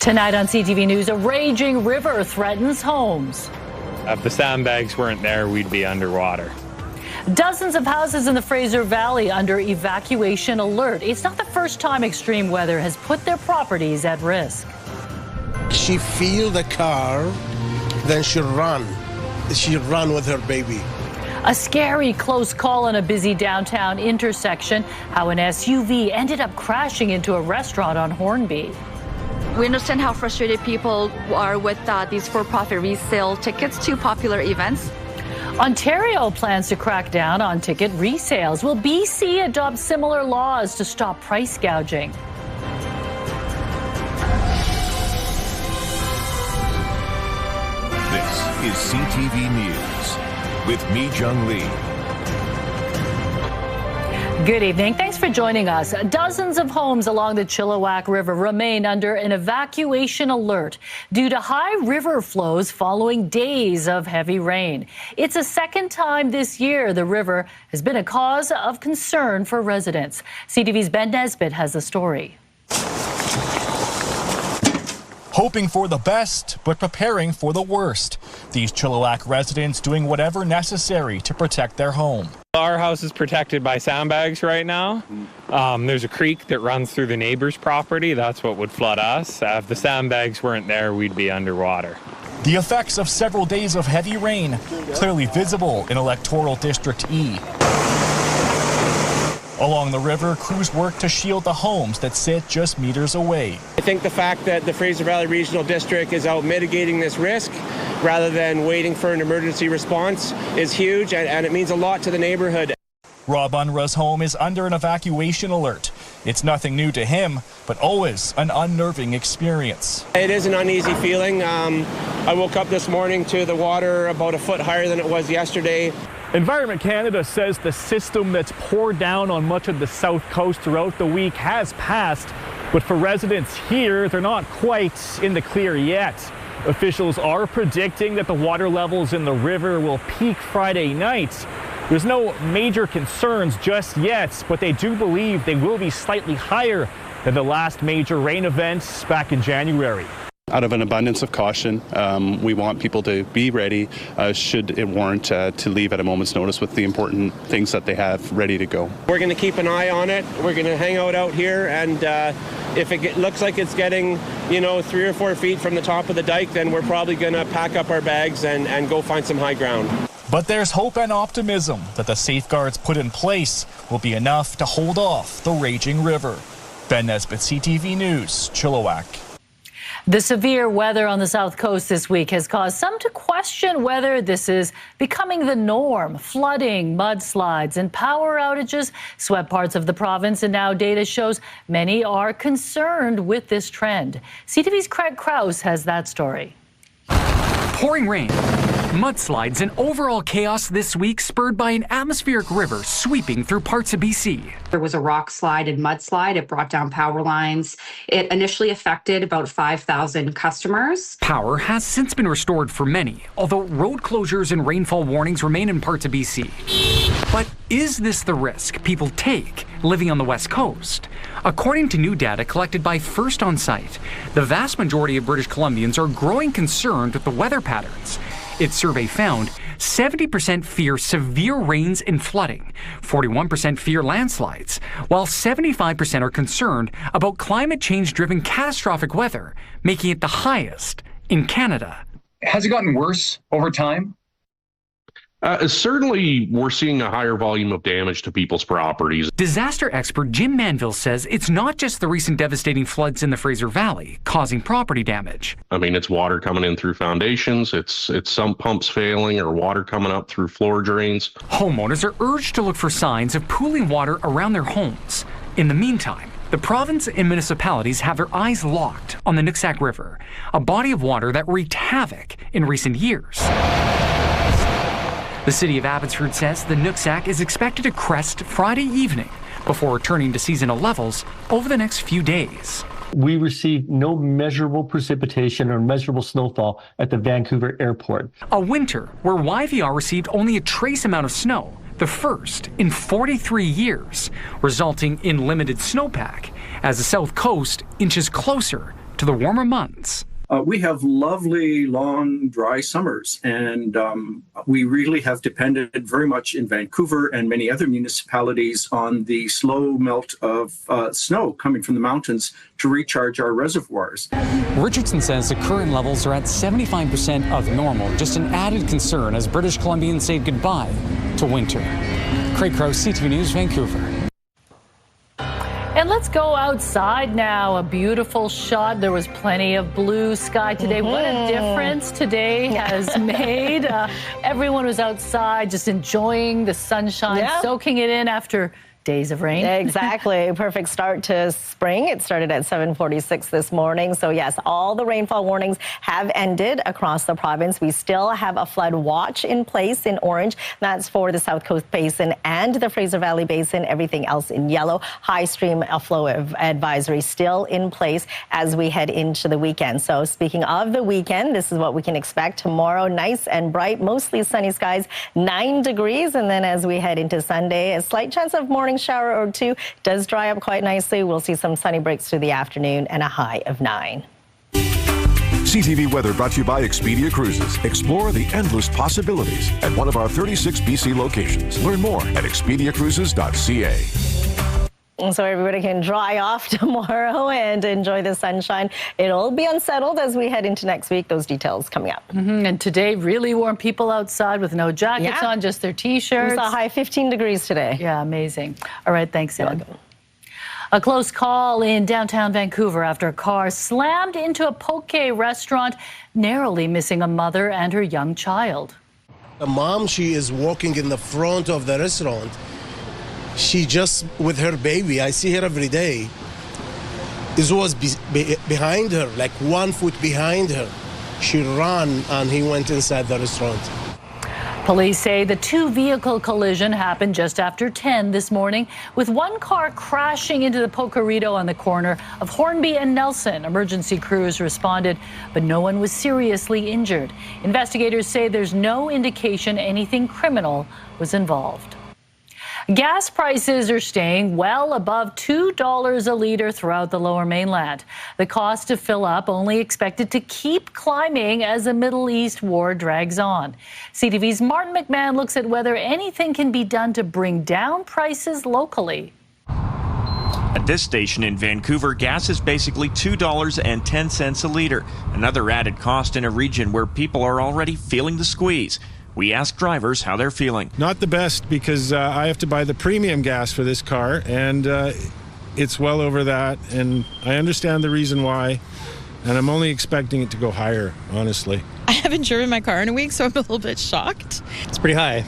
Tonight on CTV News, a raging river threatens homes. If the sandbags weren't there, we'd be underwater. Dozens of houses in the Fraser Valley under evacuation alert. It's not the first time extreme weather has put their properties at risk. She feel the car, then she run. She run with her baby. A scary close call on a busy downtown intersection. How an SUV ended up crashing into a restaurant on Hornby. We understand how frustrated people are with these for-profit resale tickets to popular events. Ontario plans to crack down on ticket resales. Will BC adopt similar laws to stop price gouging? This is CTV News with me, Jung Lee. Good evening. Thanks for joining us. Dozens of homes along the Chilliwack River remain under an evacuation alert due to high river flows following days of heavy rain. It's the second time this year the river has been a cause of concern for residents. CTV's Ben Nesbitt has the story. Hoping for the best, but preparing for the worst. These Chilliwack residents doing whatever necessary to protect their home. Our house is protected by sandbags right now. There's a creek that runs through the neighbor's property. That's what would flood us. If the sandbags weren't there, we'd be underwater. The effects of several days of heavy rain clearly visible in Electoral District E. Along the river, crews work to shield the homes that sit just meters away. I think the fact that the Fraser Valley Regional District is out mitigating this risk rather than waiting for an emergency response is huge, and it means a lot to the neighborhood. Rob Unruh's home is under an evacuation alert. It's nothing new to him, but always an unnerving experience. It is an uneasy feeling. I woke up this morning to the water about a foot higher than it was yesterday. Environment Canada says the system that's poured down on much of the south coast throughout the week has passed, but for residents here, they're not quite in the clear yet. Officials are predicting that the water levels in the river will peak Friday night. There's no major concerns just yet, but they do believe they will be slightly higher than the last major rain event back in January. Out of an abundance of caution, we want people to be ready should it warrant to leave at a moment's notice with the important things that they have ready to go. We're going to keep an eye on it. We're going to hang out here, and if it looks like it's getting, 3 or 4 feet from the top of the dike, then we're probably going to pack up our bags and go find some high ground. But there's hope and optimism that the safeguards put in place will be enough to hold off the raging river. Ben Nesbitt, CTV News, Chilliwack. The severe weather on the south coast this week has caused some to question whether this is becoming the norm. Flooding, mudslides, and power outages swept parts of the province, and now data shows many are concerned with this trend. CTV's Craig Krause has that story. Pouring rain, mudslides, and overall chaos this week spurred by an atmospheric river sweeping through parts of BC. There was a rock slide and mudslide. It brought down power lines. It initially affected about 5,000 customers. Power has since been restored for many, although road closures and rainfall warnings remain in parts of BC. But is this the risk people take living on the West Coast? According to new data collected by First On Site, the vast majority of British Columbians are growing concerned with the weather patterns. Its survey found 70% fear severe rains and flooding, 41% fear landslides, while 75% are concerned about climate change-driven catastrophic weather, making it the highest in Canada. Has it gotten worse over time? Certainly, we're seeing a higher volume of damage to people's properties. Disaster expert Jim Manville says it's not just the recent devastating floods in the Fraser Valley causing property damage. I mean, it's water coming in through foundations, it's sump pumps failing, or water coming up through floor drains. Homeowners are urged to look for signs of pooling water around their homes. In the meantime, the province and municipalities have their eyes locked on the Chilliwack River, a body of water that wreaked havoc in recent years. The city of Abbotsford says the Chilliwack is expected to crest Friday evening before returning to seasonal levels over the next few days. We received no measurable precipitation or measurable snowfall at the Vancouver airport. A winter where YVR received only a trace amount of snow, the first in 43 years, resulting in limited snowpack as the south coast inches closer to the warmer months. We have lovely, long, dry summers, and we really have depended very much in Vancouver and many other municipalities on the slow melt of snow coming from the mountains to recharge our reservoirs. Richardson says the current levels are at 75% of normal, just an added concern as British Columbians say goodbye to winter. Craig Krause, CTV News, Vancouver. And let's go outside now. A beautiful shot. There was plenty of blue sky today. What a difference today has made. Everyone was outside just enjoying the sunshine, soaking it in after days of rain. Exactly. Perfect start to spring. It started at 7:46 this morning. So yes, all the rainfall warnings have ended across the province. We still have a flood watch in place in orange. That's for the South Coast Basin and the Fraser Valley Basin. Everything else in yellow. High stream flow advisory still in place as we head into the weekend. So speaking of the weekend, this is what we can expect tomorrow. Nice and bright, mostly sunny skies, 9 degrees. And then as we head into Sunday, a slight chance of morning shower or two. Does dry up quite nicely. We'll see some sunny breaks through the afternoon and a high of 9. CTV Weather brought to you by Expedia Cruises. Explore the endless possibilities at one of our 36 BC locations. Learn more at expediacruises.ca. So everybody can dry off tomorrow and enjoy the sunshine. It'll be unsettled as we head into next week. Those details coming up. And today, really warm people outside with no jackets on, just their T-shirts. We saw a high 15 degrees today. Yeah, amazing. All right, thanks, Ed. A close call in downtown Vancouver after a car slammed into a poke restaurant, narrowly missing a mother and her young child. The mom, she is walking in the front of the restaurant. She just with her baby. I see her every day. This was behind her, like 1 foot behind her. She ran and he went inside the restaurant. Police say the two-vehicle collision happened just after 10 this morning, with one car crashing into the Pokerito on the corner of Hornby and Nelson. Emergency crews responded, but no one was seriously injured. Investigators say there's no indication anything criminal was involved. Gas prices are staying well above $2 a litre throughout the Lower Mainland. The cost to fill up only expected to keep climbing as the Middle East war drags on. CTV's Martin McMahon looks at whether anything can be done to bring down prices locally. At this station in Vancouver, gas is basically $2.10 a litre, another added cost in a region where people are already feeling the squeeze. We asked drivers how they're feeling. Not the best, because I have to buy the premium gas for this car, and it's well over that, and I understand the reason why, and I'm only expecting it to go higher, honestly. I haven't driven my car in a week, so I'm a little bit shocked. It's pretty high.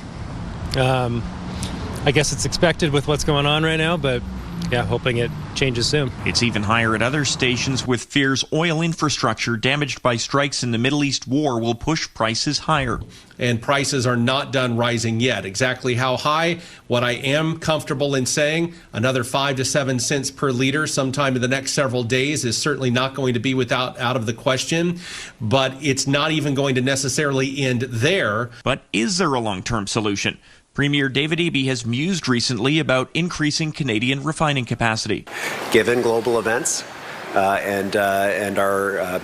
I guess it's expected with what's going on right now, but yeah, hoping it changes soon. It's even higher at other stations, with fears oil infrastructure damaged by strikes in the Middle East war will push prices higher. And prices are not done rising yet. Exactly how high? What I am comfortable in saying, another 5 to 7 cents per liter sometime in the next several days is certainly not going to be out of the question, but it's not even going to necessarily end there. But is there a long-term solution? Premier David Eby has mused recently about increasing Canadian refining capacity. Given global events and our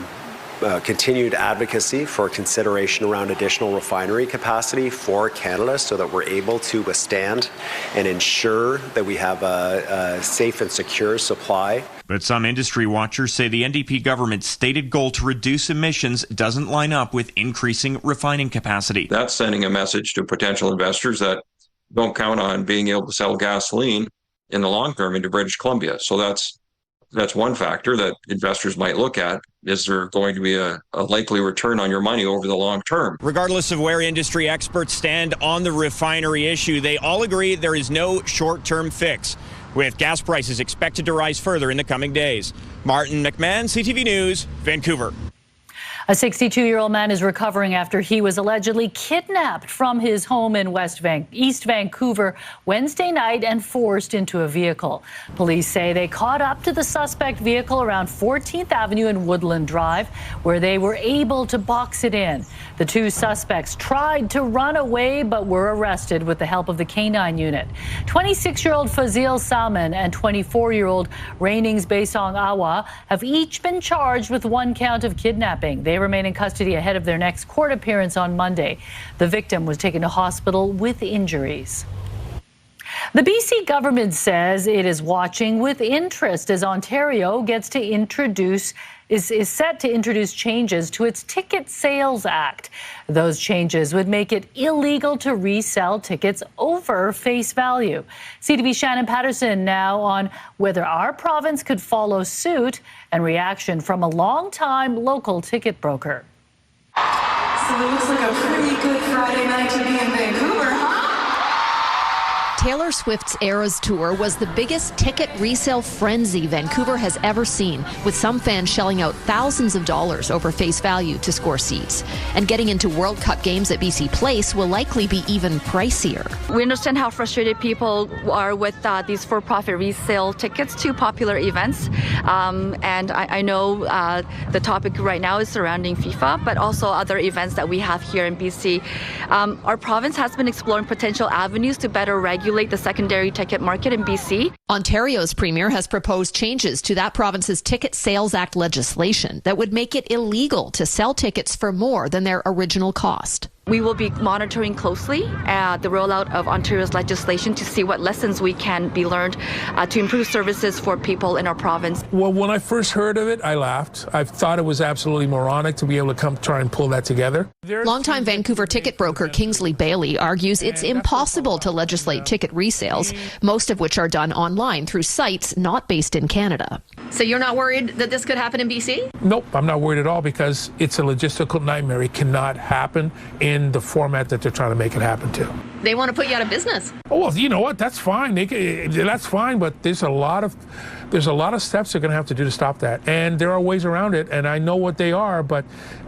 continued advocacy for consideration around additional refinery capacity for Canada so that we're able to withstand and ensure that we have a safe and secure supply. But some industry watchers say the NDP government's stated goal to reduce emissions doesn't line up with increasing refining capacity. That's sending a message to potential investors that don't count on being able to sell gasoline in the long term into British Columbia. So that's one factor that investors might look at. Is there going to be a likely return on your money over the long term? Regardless of where industry experts stand on the refinery issue, they all agree there is no short-term fix, with gas prices expected to rise further in the coming days. Martin McMahon, CTV News, Vancouver. A 62-year-old man is recovering after he was allegedly kidnapped from his home in East Vancouver Wednesday night and forced into a vehicle. Police say they caught up to the suspect vehicle around 14th Avenue and Woodland Drive, where they were able to box it in. The two suspects tried to run away but were arrested with the help of the K-9 unit. 26-year-old Fazil Salman and 24-year-old Rainings Baisong Awa have each been charged with one count of kidnapping. They remain in custody ahead of their next court appearance on Monday. The victim was taken to hospital with injuries. The BC government says it is watching with interest as Ontario is set to introduce changes to its Ticket Sales Act. Those changes would make it illegal to resell tickets over face value. CTV Shannon Patterson now on whether our province could follow suit and reaction from a longtime local ticket broker. So it looks like a pretty good Friday night to be in Vancouver, huh? Taylor Swift's Eras Tour was the biggest ticket resale frenzy Vancouver has ever seen, with some fans shelling out thousands of dollars over face value to score seats. And getting into World Cup games at BC Place will likely be even pricier. We understand how frustrated people are with these for-profit resale tickets to popular events. And I know the topic right now is surrounding FIFA, but also other events that we have here in BC. Our province has been exploring potential avenues to better regulate the secondary ticket market in BC. Ontario's premier has proposed changes to that province's Ticket Sales Act legislation that would make it illegal to sell tickets for more than their original cost. We will be monitoring closely the rollout of Ontario's legislation to see what lessons we can be learned to improve services for people in our province. Well, when I first heard of it, I laughed. I thought it was absolutely moronic to be able to come try and pull that together. Longtime Vancouver ticket broker Kingsley Bailey argues it's impossible to legislate ticket resales, most of which are done online through sites not based in Canada. So you're not worried that this could happen in BC? Nope, I'm not worried at all because it's a logistical nightmare. It cannot happen in the format that they're trying to make it happen to. They want to put you out of business. Oh, well, you know what? That's fine. That's fine, but there's a lot of steps they're going to have to do to stop that, and there are ways around it, and I know what they are.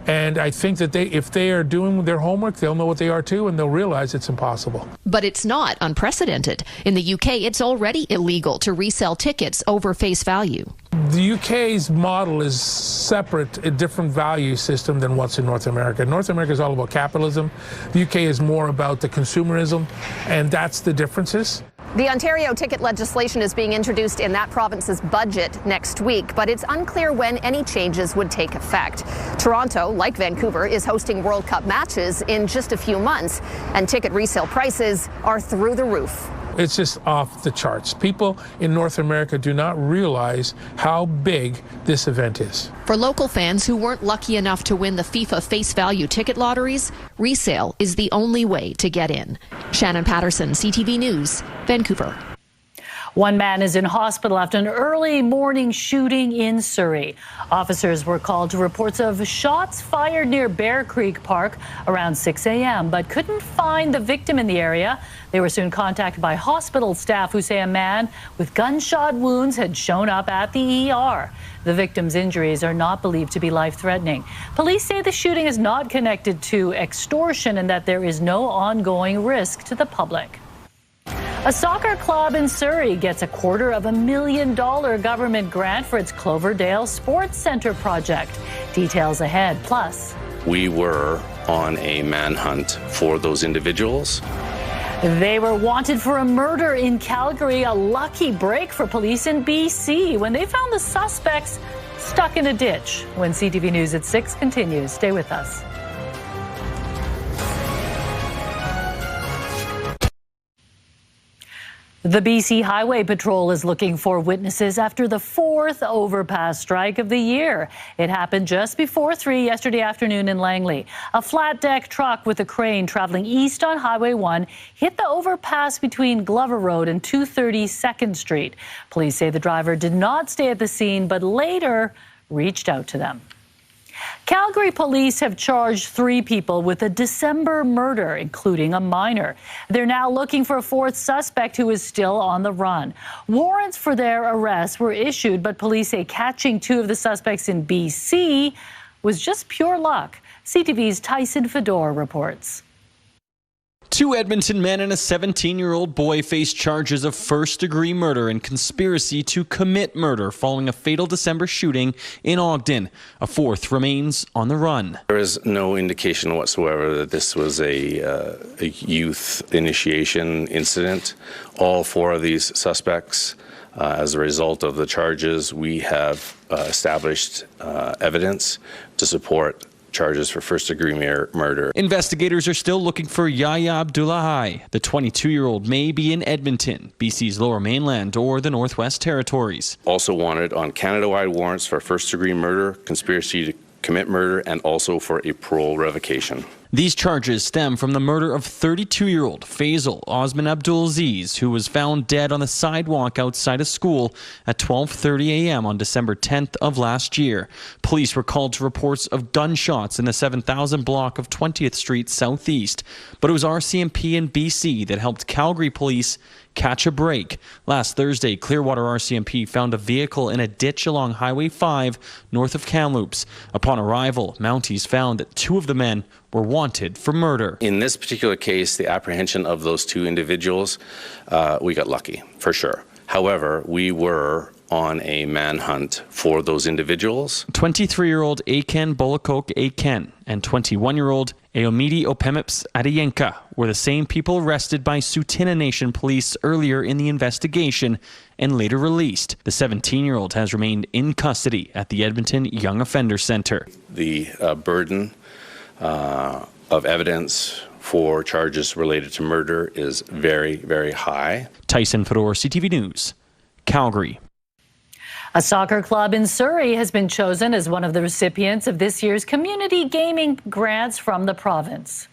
And I think that if they are doing their homework, they'll know what they are too, and they'll realize it's impossible. But it's not unprecedented. In the UK, it's already illegal to resell tickets over face value. The UK's model is separate, a different value system than what's in North America. North America is all about capitalism. The UK is more about the consumerism, and that's the differences. The Ontario ticket legislation is being introduced in that province's budget next week, but it's unclear when any changes would take effect. Toronto, like Vancouver, is hosting World Cup matches in just a few months, and ticket resale prices are through the roof. It's just off the charts. People in North America do not realize how big this event is. For local fans who weren't lucky enough to win the FIFA face value ticket lotteries, resale is the only way to get in. Shannon Patterson, CTV News, Vancouver. One man is in hospital after an early morning shooting in Surrey. Officers were called to reports of shots fired near Bear Creek Park around 6 a.m., but couldn't find the victim in the area. They were soon contacted by hospital staff who say a man with gunshot wounds had shown up at the ER. The victim's injuries are not believed to be life-threatening. Police say the shooting is not connected to extortion and that there is no ongoing risk to the public. A soccer club in Surrey gets a $250,000 government grant for its Cloverdale Sports Centre project. Details ahead. Plus, we were on a manhunt for those individuals. They were wanted for a murder in Calgary, a lucky break for police in BC when they found the suspects stuck in a ditch. When CTV News at 6 continues, stay with us. The BC Highway Patrol is looking for witnesses after the fourth overpass strike of the year. It happened just before 3 yesterday afternoon in Langley. A flat deck truck with a crane traveling east on Highway 1 hit the overpass between Glover Road and 232nd Street. Police say the driver did not stay at the scene, but later reached out to them. Calgary police have charged 3 people with a December murder, including a minor. They're now looking for a 4th suspect who is still on the run. Warrants for their arrest were issued, but police say catching 2 of the suspects in BC was just pure luck. CTV's Tyson Fedor reports. Two Edmonton men and a 17-year-old boy face charges of first-degree murder and conspiracy to commit murder following a fatal December shooting in Ogden. A fourth remains on the run. There is no indication whatsoever that this was a youth initiation incident. All four of these suspects, as a result of the charges, we have established evidence to support charges for first-degree murder. Investigators are still looking for Yahya Abdullahi. The 22-year-old may be in Edmonton, BC's Lower Mainland, or the Northwest Territories. Also wanted on Canada-wide warrants for first-degree murder, conspiracy to commit murder, and also for a parole revocation. These charges stem from the murder of 32-year-old Faisal Osman Abdulaziz, who was found dead on the sidewalk outside a school at 12:30 a.m. on December 10th of last year. Police were called to reports of gunshots in the 7000 block of 20th Street Southeast, but it was RCMP in BC that helped Calgary police catch a break. Last Thursday, Clearwater RCMP found a vehicle in a ditch along Highway 5 north of Kamloops. Upon arrival, Mounties found that two of the men were wanted for murder. In this particular case, the apprehension of those two individuals, we got lucky, for sure. However, we were on a manhunt for those individuals. 23-year-old Aken Bolokok Aken and 21-year-old Eomidi Opemips Adeyenka were the same people arrested by Tsuut'ina Nation police earlier in the investigation and later released. The 17-year-old has remained in custody at the Edmonton Young Offender Centre. The burden of evidence for charges related to murder is very, very high. Tyson Fedor, CTV News, Calgary. A soccer club in Surrey has been chosen as one of the recipients of this year's community gaming grants from the province.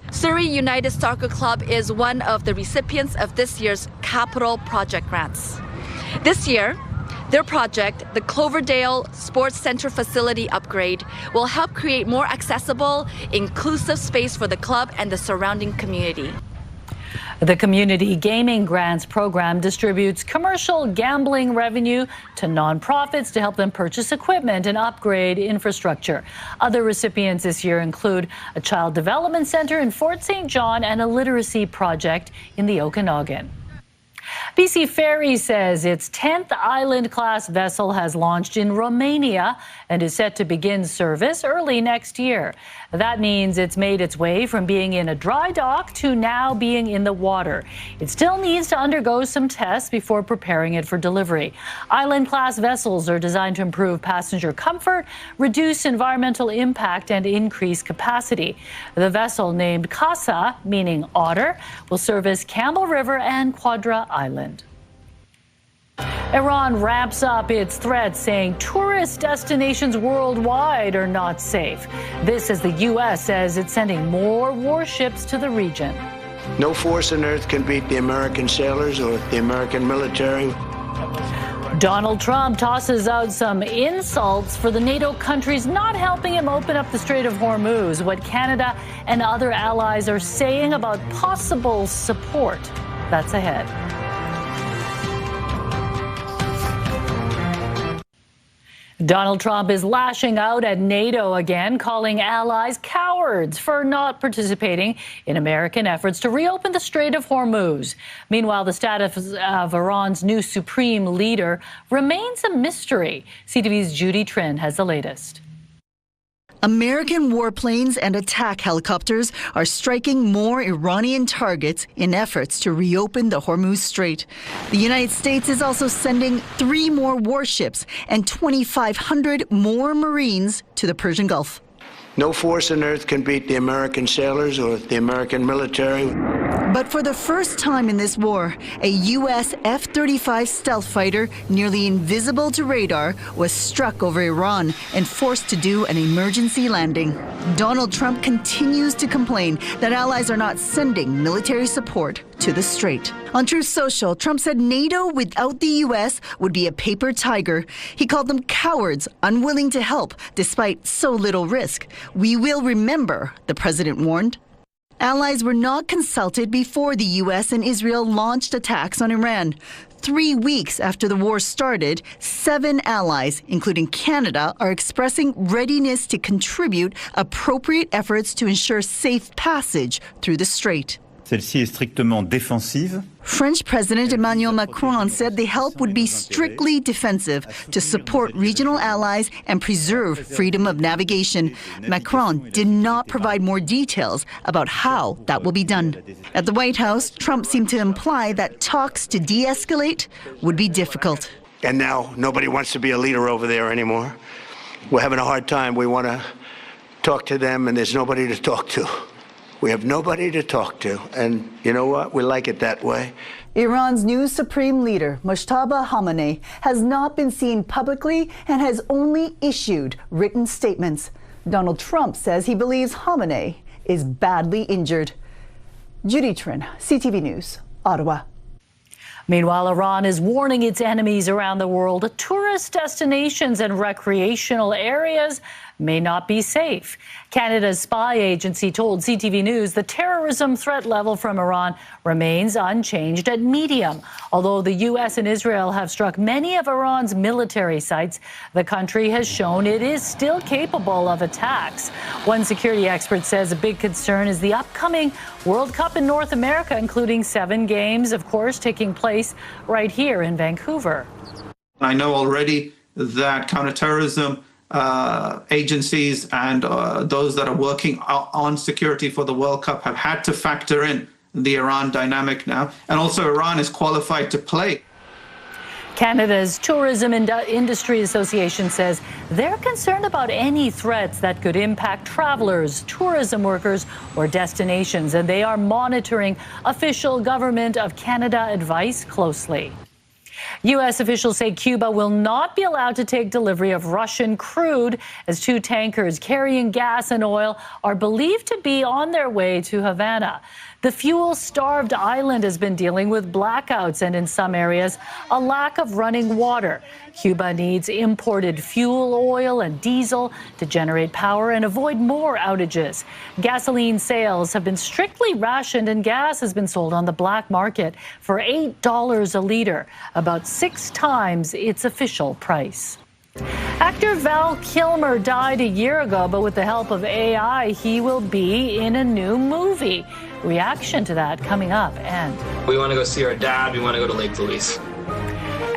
Surrey United Soccer Club is one of the recipients of this year's Capital Project grants. This year, their project, the Cloverdale Sports Centre facility upgrade, will help create more accessible, inclusive space for the club and the surrounding community. The Community Gaming Grants program distributes commercial gambling revenue to nonprofits to help them purchase equipment and upgrade infrastructure. Other recipients this year include a child development center in Fort St. John and a literacy project in the Okanagan. BC Ferry says its 10th Island-class vessel has launched in Romania and is set to begin service early next year. That means it's made its way from being in a dry dock to now being in the water. It still needs to undergo some tests before preparing it for delivery. Island-class vessels are designed to improve passenger comfort, reduce environmental impact, and increase capacity. The vessel, named Casa, meaning otter, will service Campbell River and Quadra Island. Iran ramps up its threats, saying tourist destinations worldwide are not safe. This as the U.S. says it's sending more warships to the region. No force on earth can beat the American sailors or the American military. Donald Trump tosses out some insults for the NATO countries not helping him open up the Strait of Hormuz. What Canada and other allies are saying about possible support. That's ahead. Donald Trump is lashing out at NATO again, calling allies cowards for not participating in American efforts to reopen the Strait of Hormuz. Meanwhile, the status of Iran's new supreme leader remains a mystery. CTV's Judy Trinh has the latest. American warplanes and attack helicopters are striking more Iranian targets in efforts to reopen the Hormuz Strait. The United States is also sending 3 more warships and 2,500 more Marines to the Persian Gulf. No force on earth can beat the American sailors or the American military. But for the first time in this war, a U.S. F-35 stealth fighter, nearly invisible to radar, was struck over Iran and forced to do an emergency landing. Donald Trump continues to complain that allies are not sending military support to the Strait. On Truth Social, Trump said NATO without the U.S. would be a paper tiger. He called them cowards, unwilling to help despite so little risk. We will remember, the president warned. Allies were not consulted before the U.S. and Israel launched attacks on Iran. 3 weeks after the war started, 7 allies, including Canada, are expressing readiness to contribute appropriate efforts to ensure safe passage through the strait. Celle-ci est strictement défensive. French President Emmanuel Macron said the help would be strictly defensive to support regional allies and preserve freedom of navigation. Macron did not provide more details about how that will be done. At the White House, Trump seemed to imply that talks to de-escalate would be difficult. And now nobody wants to be a leader over there anymore. We're having a hard time. We want to talk to them, and there's nobody to talk to. We have nobody to talk to, and you know what? We like it that way. Iran's new supreme leader, Mojtaba Khamenei, has not been seen publicly and has only issued written statements. Donald Trump says he believes Khamenei is badly injured. Judy Trin, CTV News, Ottawa. Meanwhile, Iran is warning its enemies around the world tourist destinations and recreational areas may not be safe. Canada's spy agency told CTV News the terrorism threat level from Iran remains unchanged at medium. Although the U.S. and Israel have struck many of Iran's military sites, the country has shown it is still capable of attacks. One security expert says a big concern is the upcoming World Cup in North America, including 7 games, of course, taking place right here in Vancouver. I know already that counterterrorism agencies and those that are working on security for the World Cup have had to factor in the Iran dynamic now. And also Iran is qualified to play. Canada's Tourism Industry Association says they're concerned about any threats that could impact travelers, tourism workers, or destinations, and they are monitoring official Government of Canada advice closely. U.S. officials say Cuba will not be allowed to take delivery of Russian crude as 2 tankers carrying gas and oil are believed to be on their way to Havana. The fuel-starved island has been dealing with blackouts and, in some areas, a lack of running water. Cuba needs imported fuel oil and diesel to generate power and avoid more outages. Gasoline sales have been strictly rationed, and gas has been sold on the black market for $8 a liter, about 6 times its official price. Actor Val Kilmer died a year ago, but with the help of AI, he will be in a new movie. Reaction to that coming up. And we want to go see our dad. We want to go to Lake Louise.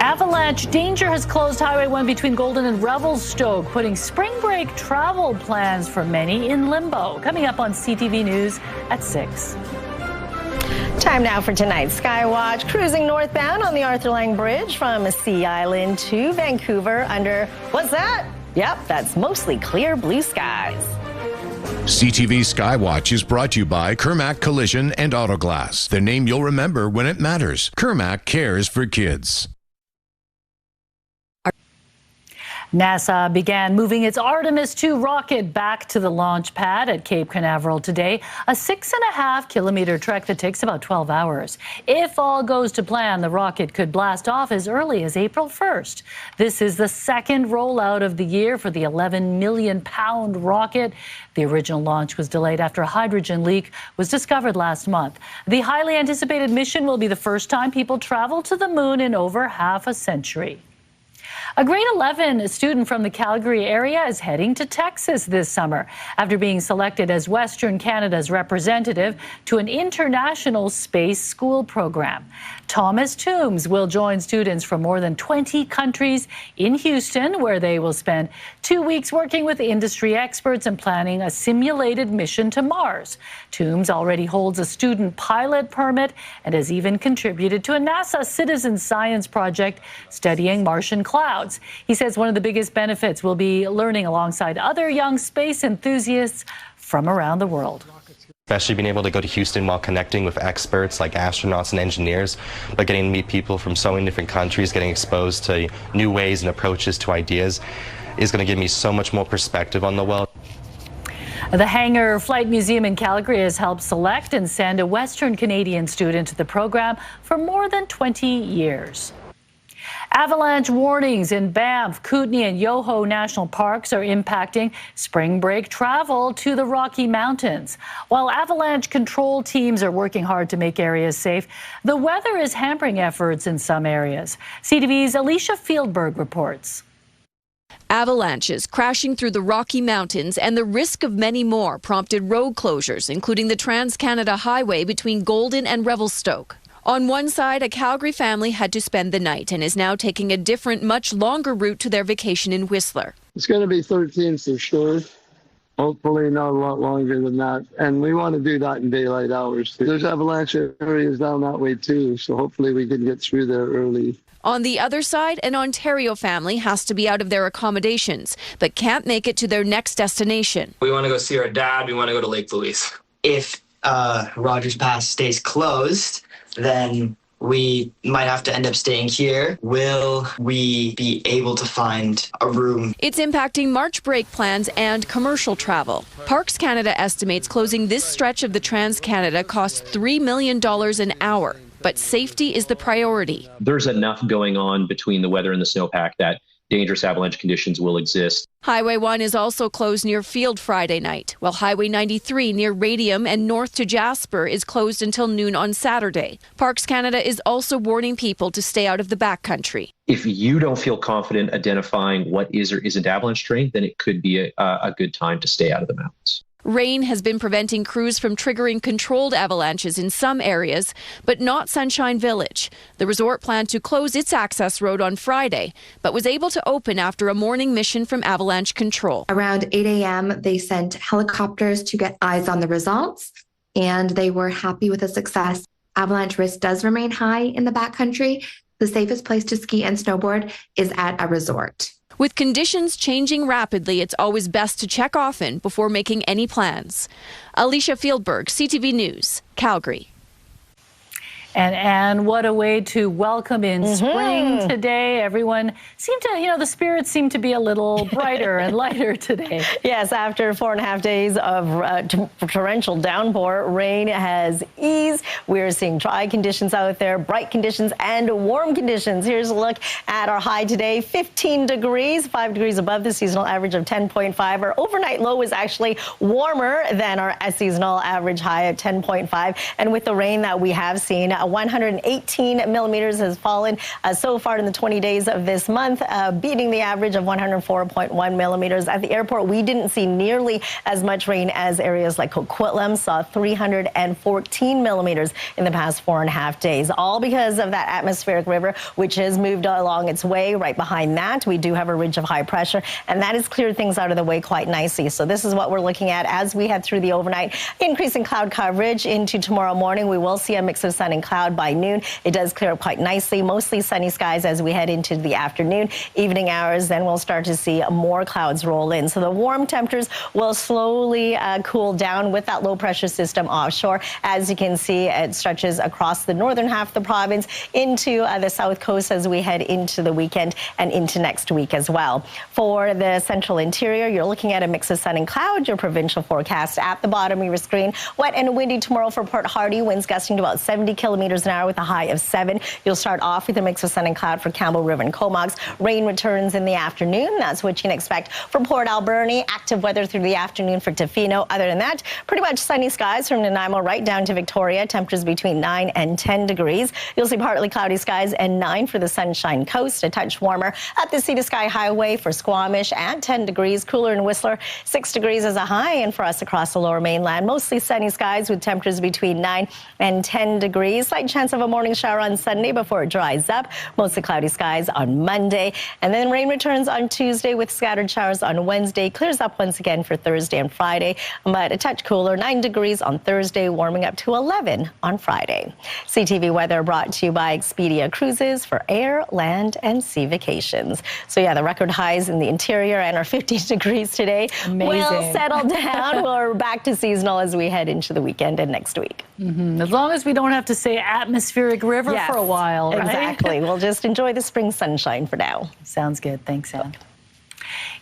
Avalanche danger has closed Highway 1 between Golden and Revelstoke, putting spring break travel plans for many in limbo. Coming up on CTV News at 6. Time now for tonight's Skywatch. Cruising northbound on the Arthur Lang Bridge from Sea Island to Vancouver under, what's that? Yep, that's mostly clear blue skies. CTV Skywatch is brought to you by Kermac Collision and Autoglass, the name you'll remember when it matters. Kermac cares for kids. NASA began moving its Artemis II rocket back to the launch pad at Cape Canaveral today, a 6.5-kilometer trek that takes about 12 hours. If all goes to plan, the rocket could blast off as early as April 1st. This is the second rollout of the year for the 11 million-pound rocket. The original launch was delayed after a hydrogen leak was discovered last month. The highly anticipated mission will be the first time people travel to the moon in over half a century. A grade 11 student from the Calgary area is heading to Texas this summer after being selected as Western Canada's representative to an international space school program. Thomas Toombs will join students from more than 20 countries in Houston, where they will spend 2 weeks working with industry experts and planning a simulated mission to Mars. Toombs already holds a student pilot permit and has even contributed to a NASA citizen science project studying Martian clouds. He says one of the biggest benefits will be learning alongside other young space enthusiasts from around the world. Especially being able to go to Houston while connecting with experts like astronauts and engineers, but getting to meet people from so many different countries, getting exposed to new ways and approaches to ideas is going to give me so much more perspective on the world. The Hangar Flight Museum in Calgary has helped select and send a Western Canadian student to the program for more than 20 years. Avalanche warnings in Banff, Kootenay and Yoho National Parks are impacting spring break travel to the Rocky Mountains. While avalanche control teams are working hard to make areas safe, the weather is hampering efforts in some areas. CTV's Alicia Fieldberg reports. Avalanches crashing through the Rocky Mountains and the risk of many more prompted road closures, including the Trans-Canada Highway between Golden and Revelstoke. On one side, a Calgary family had to spend the night and is now taking a different, much longer route to their vacation in Whistler. It's going to be 13 for sure. Hopefully not a lot longer than that. And we want to do that in daylight hours. There's avalanche areas down that way too, so hopefully we can get through there early. On the other side, an Ontario family has to be out of their accommodations, but can't make it to their next destination. We want to go see our dad. We want to go to Lake Louise. If Rogers Pass stays closed, then we might have to end up staying here. Will we be able to find a room? It's impacting March break plans and commercial travel. Parks Canada estimates closing this stretch of the Trans-Canada costs $3 million an hour. But safety is the priority. There's enough going on between the weather and the snowpack that dangerous avalanche conditions will exist. Highway 1 is also closed near Field Friday night, while Highway 93 near Radium and north to Jasper is closed until noon on Saturday. Parks Canada is also warning people to stay out of the backcountry. If you don't feel confident identifying what is or isn't avalanche terrain, then it could be a good time to stay out of the mountains. Rain has been preventing crews from triggering controlled avalanches in some areas, but not Sunshine Village. The resort planned to close its access road on Friday, but was able to open after a morning mission from avalanche control. Around 8 a.m., they sent helicopters to get eyes on the results, and they were happy with the success. Avalanche risk does remain high in the backcountry. The safest place to ski and snowboard is at a resort. With conditions changing rapidly, it's always best to check often before making any plans. Alicia Fieldberg, CTV News, Calgary. And what a way to welcome in spring today. Everyone seemed to, the spirits seem to be a little brighter and lighter today. Yes, after 4.5 days of torrential downpour, rain has eased. We're seeing dry conditions out there, bright conditions and warm conditions. Here's a look at our high today, 15 degrees, 5 degrees above the seasonal average of 10.5. Our overnight low is actually warmer than our seasonal average high at 10.5. And with the rain that we have seen, 118 millimeters has fallen so far in the 20 days of this month, beating the average of 104.1 millimeters. At the airport, we didn't see nearly as much rain as areas like Coquitlam saw 314 millimeters in the past 4.5 days, all because of that atmospheric river, which has moved along its way. Right behind that, we do have a ridge of high pressure, and that has cleared things out of the way quite nicely. So this is what we're looking at as we head through the overnight. Increasing cloud coverage into tomorrow morning. We will see a mix of sun and cloud by noon. It does clear up quite nicely, mostly sunny skies as we head into the afternoon, evening hours. Then we'll start to see more clouds roll in. So the warm temperatures will slowly cool down with that low pressure system offshore. As you can see, it stretches across the northern half of the province into the south coast as we head into the weekend and into next week as well. For the central interior, you're looking at a mix of sun and cloud. Your provincial forecast at the bottom of your screen. Wet and windy tomorrow for Port Hardy, winds gusting to about 70 kilometers an hour with a high of 7. You'll start off with a mix of sun and cloud for Campbell River and Comox. Rain returns in the afternoon. That's what you can expect for Port Alberni. Active weather through the afternoon for Tofino. Other than that, pretty much sunny skies from Nanaimo right down to Victoria. Temperatures between 9 and 10 degrees. You'll see partly cloudy skies and 9 for the Sunshine Coast. A touch warmer at the Sea to Sky Highway for Squamish at 10 degrees. Cooler in Whistler, 6 degrees as a high. And for us across the lower mainland, mostly sunny skies with temperatures between 9 and 10 degrees. Slight chance of a morning shower on Sunday before it dries up. Mostly cloudy skies on Monday. And then rain returns on Tuesday with scattered showers on Wednesday. Clears up once again for Thursday and Friday. But a touch cooler, 9 degrees on Thursday, warming up to 11 on Friday. CTV weather brought to you by Expedia Cruises for air, land, and sea vacations. So yeah, the record highs in the interior and our 15 degrees today will settle down. We're back to seasonal as we head into the weekend and next week. As long as we don't have to say atmospheric river for a while, right? Exactly. We'll just enjoy the spring sunshine for now. Sounds good. Thanks, Anne.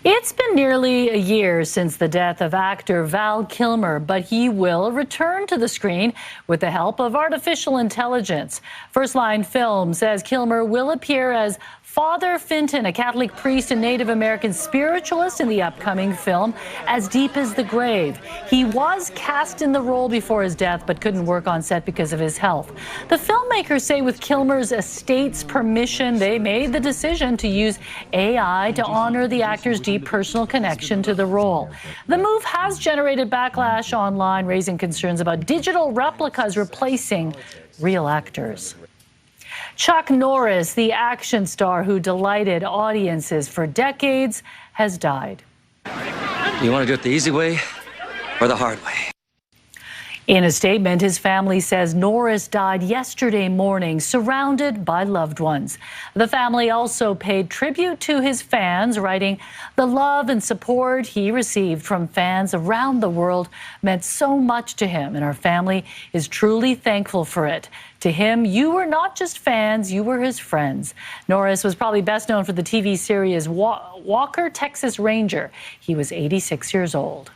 It's been nearly a year since the death of actor Val Kilmer, but he will return to the screen with the help of artificial intelligence. First Line Film says Kilmer will appear as Father Fenton, a Catholic priest and Native American spiritualist in the upcoming film As Deep as the Grave. He was cast in the role before his death, but couldn't work on set because of his health. The filmmakers say with Kilmer's estate's permission, they made the decision to use AI to honor the actor's deep personal connection to the role. The move has generated backlash online, raising concerns about digital replicas replacing real actors. Chuck Norris, the action star who delighted audiences for decades, has died. You want to do it the easy way or the hard way? In a statement, his family says Norris died yesterday morning, surrounded by loved ones. The family also paid tribute to his fans, writing, "The love and support he received from fans around the world meant so much to him, and our family is truly thankful for it. To him, you were not just fans, you were his friends." Norris was probably best known for the TV series Walker, Texas Ranger. He was 86 years old.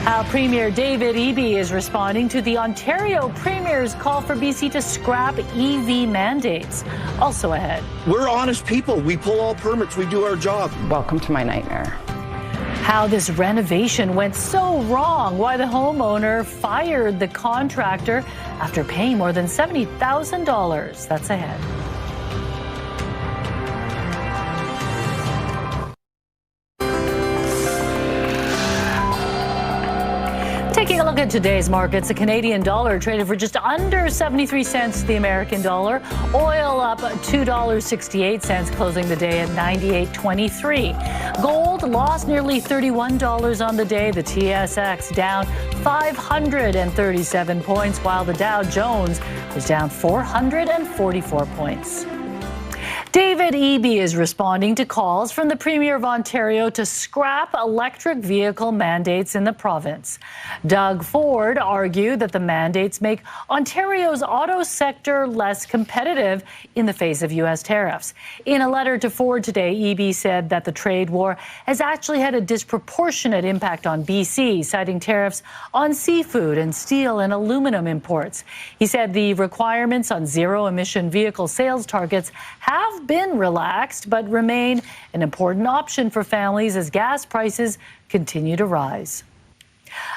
How Premier David Eby is responding to the Ontario Premier's call for BC to scrap EV mandates. Also ahead. We're honest people. We pull all permits. We do our job. Welcome to my nightmare. How this renovation went so wrong. Why the homeowner fired the contractor after paying more than $70,000. That's ahead. Taking a look at today's markets, the Canadian dollar traded for just under 73 cents to the American dollar. Oil up $2.68, closing the day at 98.23. Gold lost nearly $31 on the day. The TSX down 537 points, while the Dow Jones was down 444 points. David Eby is responding to calls from the Premier of Ontario to scrap electric vehicle mandates in the province. Doug Ford argued that the mandates make Ontario's auto sector less competitive in the face of U.S. tariffs. In a letter to Ford today, Eby said that the trade war has actually had a disproportionate impact on BC, citing tariffs on seafood and steel and aluminum imports. He said the requirements on zero-emission vehicle sales targets have been relaxed, but remain an important option for families as gas prices continue to rise.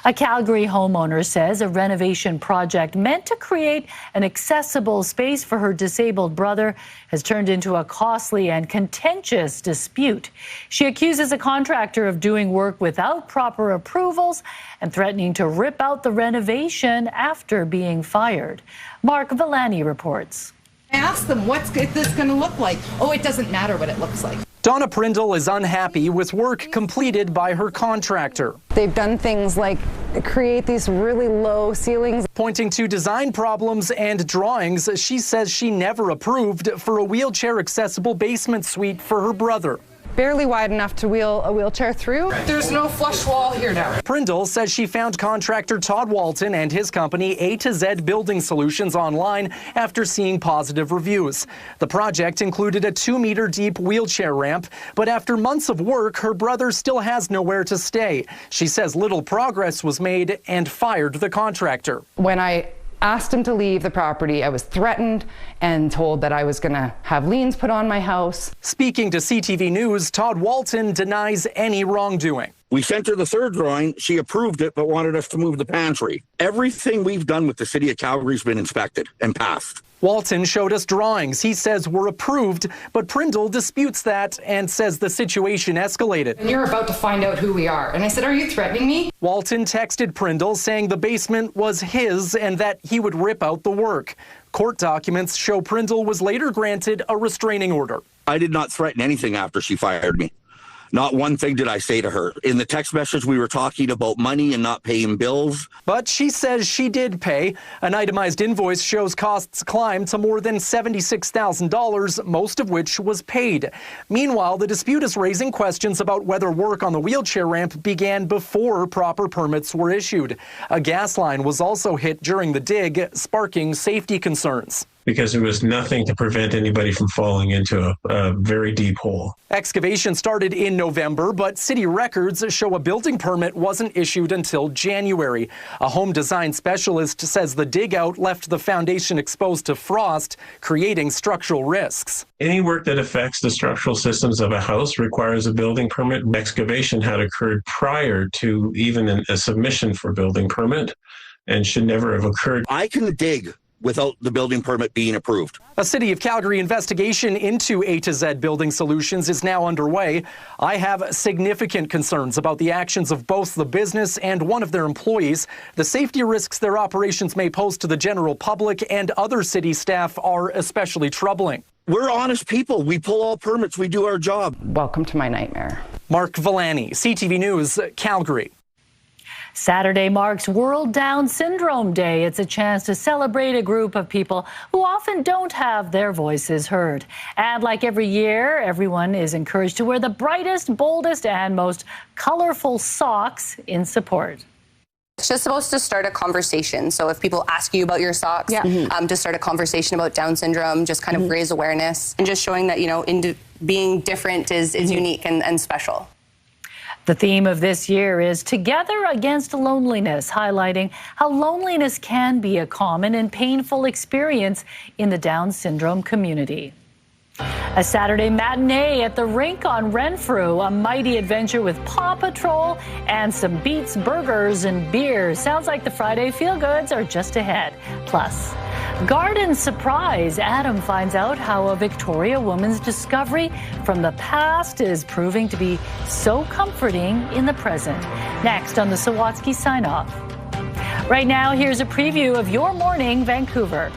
A Calgary homeowner says a renovation project meant to create an accessible space for her disabled brother has turned into a costly and contentious dispute. She accuses a contractor of doing work without proper approvals and threatening to rip out the renovation after being fired. Mark Villani reports. I asked them, what's this going to look like? Oh, it doesn't matter what it looks like. Donna Prindle is unhappy with work completed by her contractor. They've done things like create these really low ceilings. Pointing to design problems and drawings, she says she never approved for a wheelchair-accessible basement suite for her brother. Barely wide enough to wheel a wheelchair through. There's no flush wall here now. Prindle says she found contractor Todd Walton and his company A to Z Building Solutions online after seeing positive reviews. The project included a 2-meter deep wheelchair ramp, but after months of work, her brother still has nowhere to stay. She says little progress was made and fired the contractor. When I asked him to leave the property, I was threatened and told that I was going to have liens put on my house. Speaking to CTV News, Todd Walton denies any wrongdoing. We sent her the third drawing. She approved it, but wanted us to move the pantry. Everything we've done with the city of Calgary's been inspected and passed. Walton showed us drawings he says were approved, but Prindle disputes that and says the situation escalated. And you're about to find out who we are. And I said, are you threatening me? Walton texted Prindle saying the basement was his and that he would rip out the work. Court documents show Prindle was later granted a restraining order. I did not threaten anything after she fired me. Not one thing did I say to her. In the text message, we were talking about money and not paying bills. But she says she did pay. An itemized invoice shows costs climbed to more than $76,000, most of which was paid. Meanwhile, the dispute is raising questions about whether work on the wheelchair ramp began before proper permits were issued. A gas line was also hit during the dig, sparking safety concerns. because there was nothing to prevent anybody from falling into a very deep hole. Excavation started in November, but city records show a building permit wasn't issued until January. A home design specialist says the dig-out left the foundation exposed to frost, creating structural risks. Any work that affects the structural systems of a house requires a building permit. Excavation had occurred prior to even a submission for building permit and should never have occurred. I can dig without the building permit being approved. A City of Calgary investigation into A to Z Building Solutions is now underway. I have significant concerns about the actions of both the business and one of their employees. The safety risks their operations may pose to the general public and other city staff are especially troubling. We're honest people. We pull all permits. We do our job. Welcome to my nightmare. Mark Villani, CTV News, Calgary. Saturday marks World Down Syndrome Day. It's a chance to celebrate a group of people who often don't have their voices heard. And like every year, everyone is encouraged to wear the brightest, boldest, and most colorful socks in support. It's just supposed to start a conversation. So if people ask you about your socks, to start a conversation about Down syndrome, just kind of raise awareness and just showing that, being different is unique and special. The theme of this year is Together Against Loneliness, highlighting how loneliness can be a common and painful experience in the Down syndrome community. A Saturday matinee at the rink on Renfrew, a mighty adventure with Paw Patrol and some Beats burgers and beer. Sounds like the Friday feel-goods are just ahead. Plus, garden surprise. Adam finds out how a Victoria woman's discovery from the past is proving to be so comforting in the present. Next on the Sawatsky Sign-Off. Right now, here's a preview of your morning, Vancouver.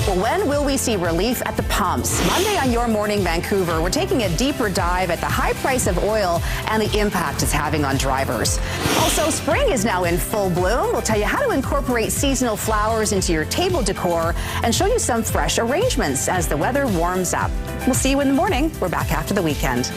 Well, when will we see relief at the pumps? Monday on Your Morning Vancouver, we're taking a deeper dive at the high price of oil and the impact it's having on drivers. Also, spring is now in full bloom. We'll tell you how to incorporate seasonal flowers into your table decor and show you some fresh arrangements as the weather warms up. We'll see you in the morning. We're back after the weekend.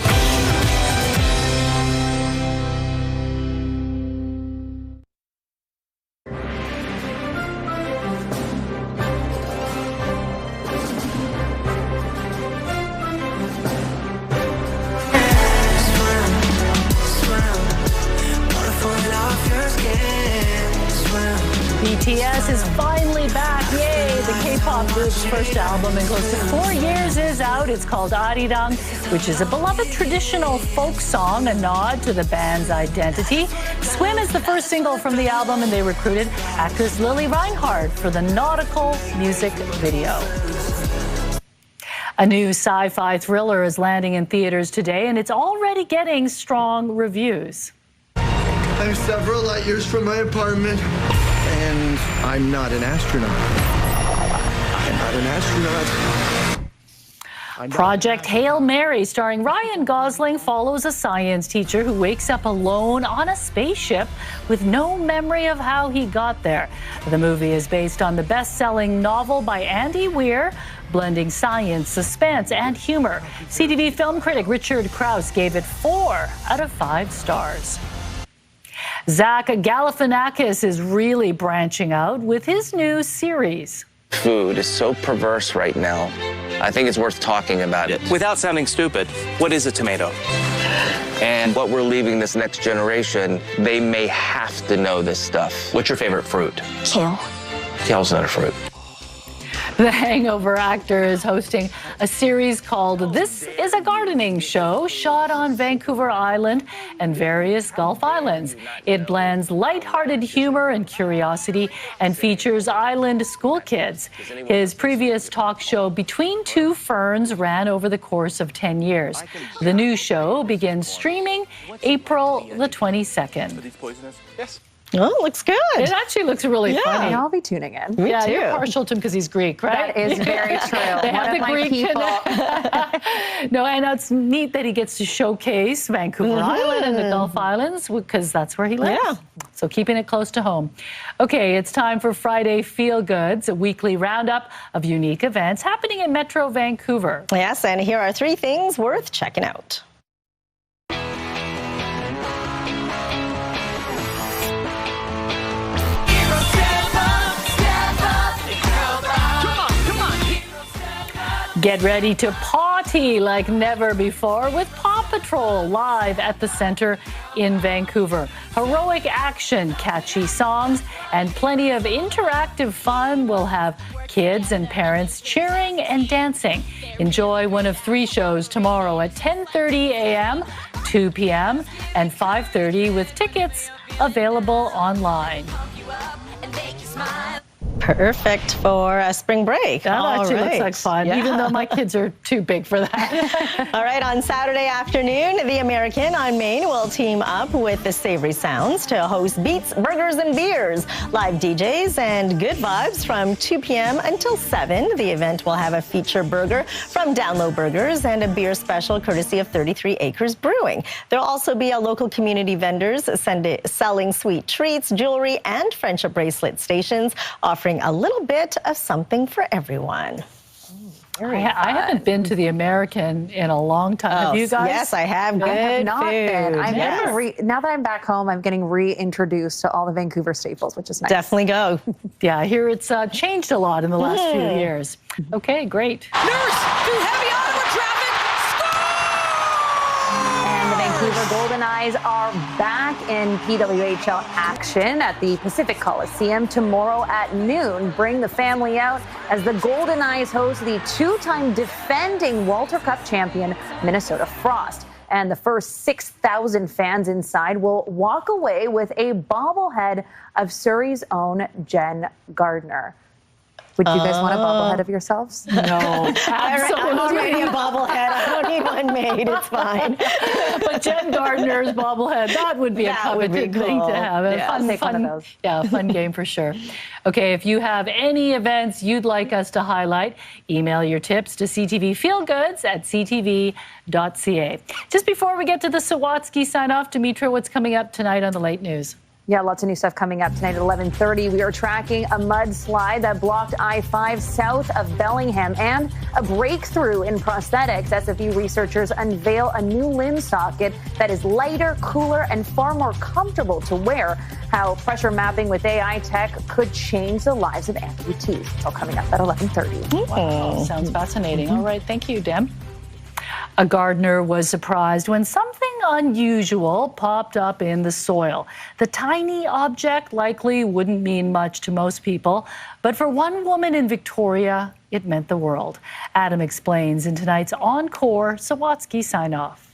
BTS is finally back. Yay! The K-pop group's first album in close to 4 years is out. It's called Arirang, which is a beloved traditional folk song, a nod to the band's identity. Swim is the first single from the album, and they recruited actress Lily Reinhardt for the nautical music video. A new sci-fi thriller is landing in theaters today, and it's already getting strong reviews. I'm several light years from my apartment. And I'm not an astronaut. I'm not an astronaut. Project Hail Mary, starring Ryan Gosling, follows a science teacher who wakes up alone on a spaceship with no memory of how he got there. The movie is based on the best-selling novel by Andy Weir, blending science, suspense, and humor. CTV film critic Richard Krause gave it 4 out of 5 stars. Zach Galifianakis is really branching out with his new series. Food is so perverse right now. I think it's worth talking about it. Without sounding stupid, what is a tomato? And what we're leaving this next generation, they may have to know this stuff. What's your favorite fruit? Kale. Kale's not a fruit. The Hangover actor is hosting a series called This is a Gardening Show, shot on Vancouver Island and various Gulf Islands. It blends lighthearted humor and curiosity and features island school kids. His previous talk show, Between Two Ferns, ran over the course of 10 years. The new show begins streaming April the 22nd. Yes. Oh, looks good. It actually looks really funny. I'll be tuning in. Me too. You're partial to him because he's Greek, right? That is very true. They One have of the my Greek people. No, and it's neat that he gets to showcase Vancouver Island and the Gulf Islands because that's where he lives. Yeah. So keeping it close to home. Okay, it's time for Friday Feel Goods, a weekly roundup of unique events happening in Metro Vancouver. Yes, and here are 3 things worth checking out. Get ready to party like never before with Paw Patrol live at the Centre in Vancouver. Heroic action, catchy songs, and plenty of interactive fun will have kids and parents cheering and dancing. Enjoy one of 3 shows tomorrow at 10:30 a.m., 2 p.m., and 5:30 with tickets available online. Perfect for a spring break. That actually looks like fun, Yeah. even though my kids are too big for that. All right, on Saturday afternoon, The American on Main will team up with the Savory Sounds to host Beats, Burgers, and Beers. Live DJs and good vibes from 2 p.m. until 7. The event will have a feature burger from Down Low Burgers and a beer special courtesy of 33 Acres Brewing. There'll also be a local community vendors selling sweet treats, jewelry, and friendship bracelet stations, offering a little bit of something for everyone. I haven't been to the American in a long time. Have you guys? Yes, I have. Good I have not food. been. I'm Yes. getting now that I'm back home, I'm getting reintroduced to all the Vancouver staples, which is nice. Definitely go. Yeah, I hear it's changed a lot in the last few years. Okay, great. Nurse, too heavy on with traffic. And the Vancouver Golden Eyes are back in PWHL action at the Pacific Coliseum tomorrow at noon. Bring the family out as the Golden Eyes host the 2-time defending Walter Cup champion Minnesota Frost. And the first 6,000 fans inside will walk away with a bobblehead of Surrey's own Jen Gardner. Would you guys want a bobblehead of yourselves? No, I'm already a bobblehead. I don't need one made. It's fine. But Jen Gardner's bobblehead, that would be a coveted thing to have. A I'll take one of those. Yeah, a fun game for sure. Okay, if you have any events you'd like us to highlight, email your tips to ctvfeelgoods@ctv.ca. Just before we get to the Sawatsky sign-off, Dimitra, what's coming up tonight on the late news? Yeah, lots of new stuff coming up tonight at 11:30. We are tracking a mudslide that blocked I-5 south of Bellingham and a breakthrough in prosthetics. SFU researchers unveil a new limb socket that is lighter, cooler, and far more comfortable to wear. How pressure mapping with AI tech could change the lives of amputees. It's all coming up at 11:30. Wow, sounds fascinating. All right, thank you, Dem. A gardener was surprised when something unusual popped up in the soil. The tiny object likely wouldn't mean much to most people, but for one woman in Victoria, it meant the world. Adam explains in tonight's Encore Sawatsky sign-off.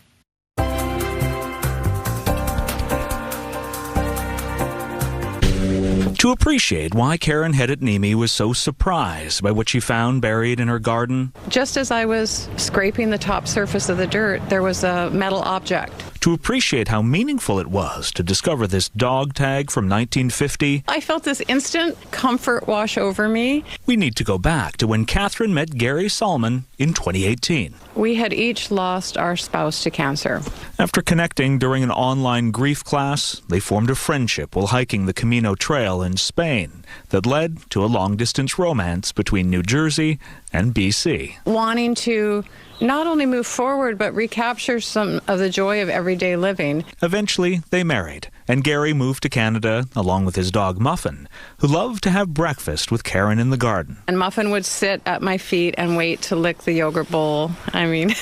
To appreciate why Karen Hedit-Nemi was so surprised by what she found buried in her garden. Just as I was scraping the top surface of the dirt, there was a metal object. To appreciate how meaningful it was to discover this dog tag from 1950. I felt this instant comfort wash over me. We need to go back to when Catherine met Gary Salmon in 2018. We had each lost our spouse to cancer. After connecting during an online grief class, they formed a friendship while hiking the Camino Trail in Spain that led to a long-distance romance between New Jersey and BC. Wanting to not only move forward, but recapture some of the joy of everyday living. Eventually, they married, and Gary moved to Canada along with his dog Muffin, who loved to have breakfast with Karen in the garden. And Muffin would sit at my feet and wait to lick the yogurt bowl. I mean,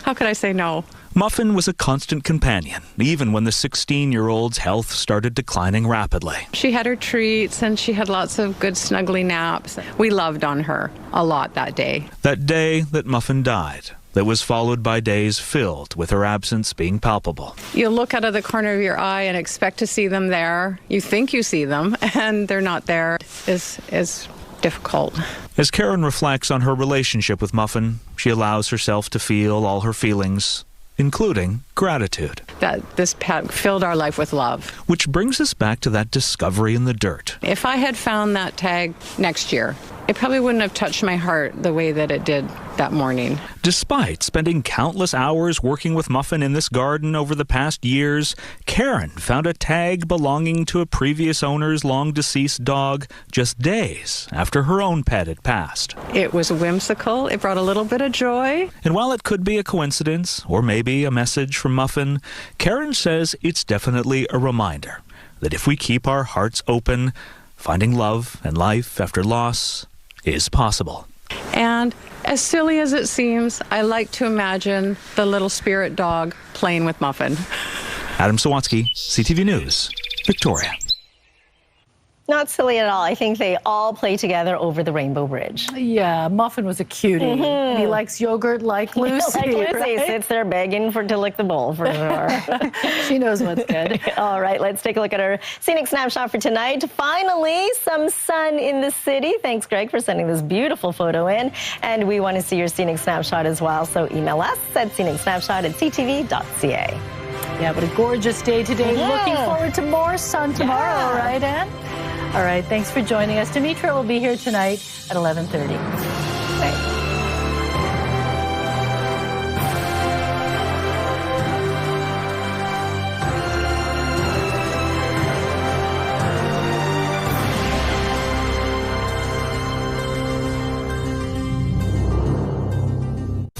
how could I say no? Muffin was a constant companion, even when the 16-year-old's health started declining rapidly. She had her treats, and she had lots of good snuggly naps. We loved on her a lot that day. That day that Muffin died, that was followed by days filled with her absence being palpable. You look out of the corner of your eye and expect to see them there. You think you see them, and they're not there. It's difficult. As Karen reflects on her relationship with Muffin, she allows herself to feel all her feelings, including gratitude. That this pet filled our life with love. Which brings us back to that discovery in the dirt. If I had found that tag next year, it probably wouldn't have touched my heart the way that it did that morning. Despite spending countless hours working with Muffin in this garden over the past years, Karen found a tag belonging to a previous owner's long-deceased dog just days after her own pet had passed. It was whimsical. It brought a little bit of joy. And while it could be a coincidence, or maybe a message from Muffin, Karen says it's definitely a reminder that if we keep our hearts open, finding love and life after loss is possible. And as silly as it seems, I like to imagine the little spirit dog playing with Muffin. Adam Sawatsky, CTV News, Victoria. Not silly at all. I think they all play together over the Rainbow Bridge. Yeah, Muffin was a cutie. And he likes yogurt like Lucy. Like Lucy right? sits there begging to lick the bowl for sure. She knows what's good. All right, let's take a look at our scenic snapshot for tonight. Finally, some sun in the city. Thanks, Greg, for sending this beautiful photo in. And we want to see your scenic snapshot as well. So email us at scenicsnapshot@ctv.ca. Yeah, but a gorgeous day today. Looking forward to more sun tomorrow, right, Anne? All right, thanks for joining us. Dimitra will be here tonight at 11:30.